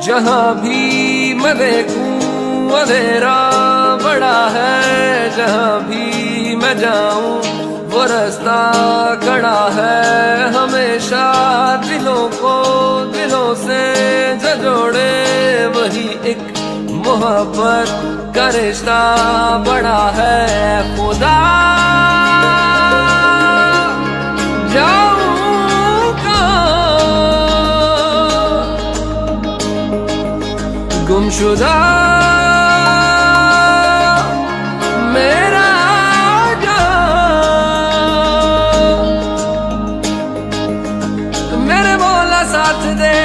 जहाँ भी मैं देखूं अंधेरा बड़ा है, जहाँ भी मैं जाऊं वो रास्ता खड़ा है। हमेशा दिलों को दिलों से जो जोड़े वही एक मोहब्बत का रिश्ता बड़ा है। खुदा जाऊं कहाँ गुमशुदा मेरा मेरे मौला साथ दे,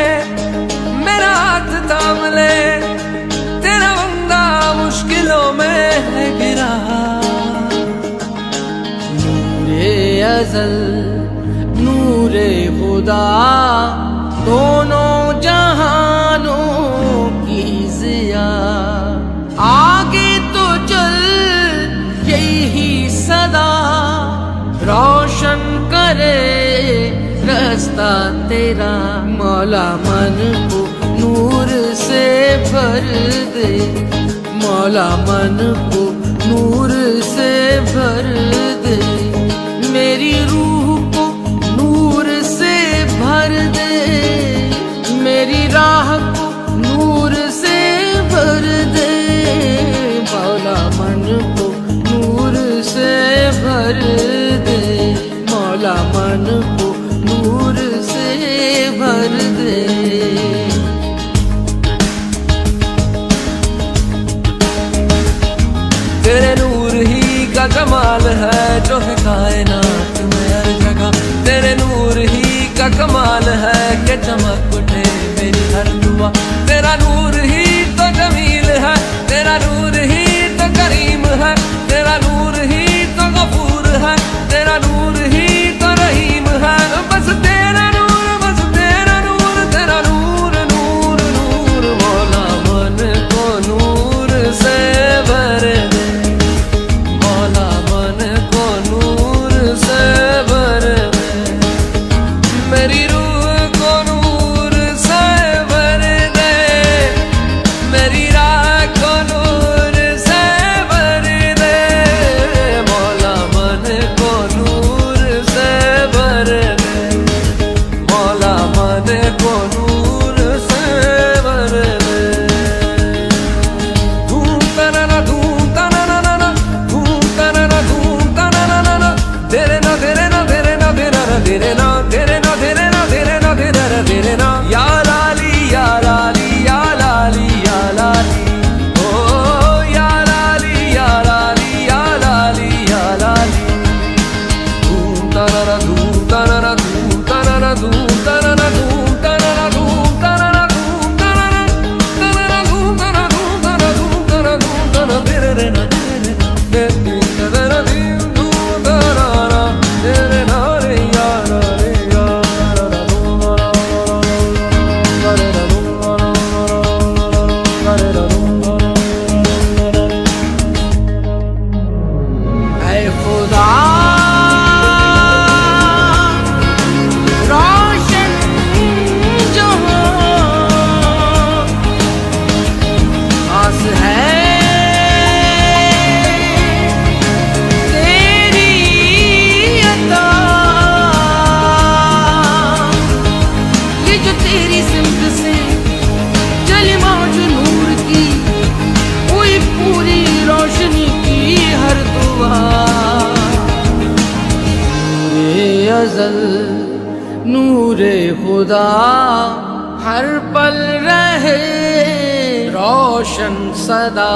मेरा हाथ थाम ले, तेरा बंदा मुश्किलों में है गिरा। नूरे अज़ल नूरे खुदा दोनों जहानों की ज़िया, आगे तो चल यही सदा रोशन करे रास्ता तेरा। मौला मन को नूर से भर दे, मौला मन को नूर से भर दे, मेरी रूह को नूर से भर दे, मेरी राह को नूर से भर दे। मौला मन को नूर से भर दे, मौला मन को नूर से भर दे। तेरे नूर ही का कमाल है जो है कायनात में हर जगह, तेरे नूर ही का कमाल है कि चमक उठे मेरी हर दुआ। तेरा नूर ही तो जमील है, तेरा नूर ही तो करीम है, तेरा नूर ही तो गफूर है, तेरा नूर ही तो रहीम है। बस तेरा नूर, बस तेरा नूर, तेरा नूर नूर नूर। मौला मन को नूर से भर दे, मौला मन को नूर से भर दे, मेरी रूह को नूर से भर दे, मेरी राह को नूर से भर दे। मौला मन को नूर से भर दे, मौला मन को नूर से भर दे। धूम तरना धूम तरना ना, धूम तरना धूम तरना ना, तेरे ना तेरे ना तेरे ना तेरे ना तेरे ना तेरे ना तेरे ना तेरे ना तेरे ना तेरे ना। या लाली या लाली या लाली या लाली, ओ या लाली या लाली या लाली या लाली। धूम तरना धूम तरना धूम तरना धूम तरना धूम तरना धूम तरना धूम तरना तरना धूम तरना धूम तरना धूम तरना धूम तरना तेरे ना तेरे ना तेरे धूम तरना तेरे ना रे या रे या रा धूम रा रे रा धूम रा रे रा धूम रा। ऐ खुदा रोशन जहां आस है तेरी अता, ये जो तेरी सिमत से चली मौज नूर की, हुई पूरी रोशनी की हर दुआ। नूरे अज़ल नूरे खुदा हर पल रहे रोशन सदा।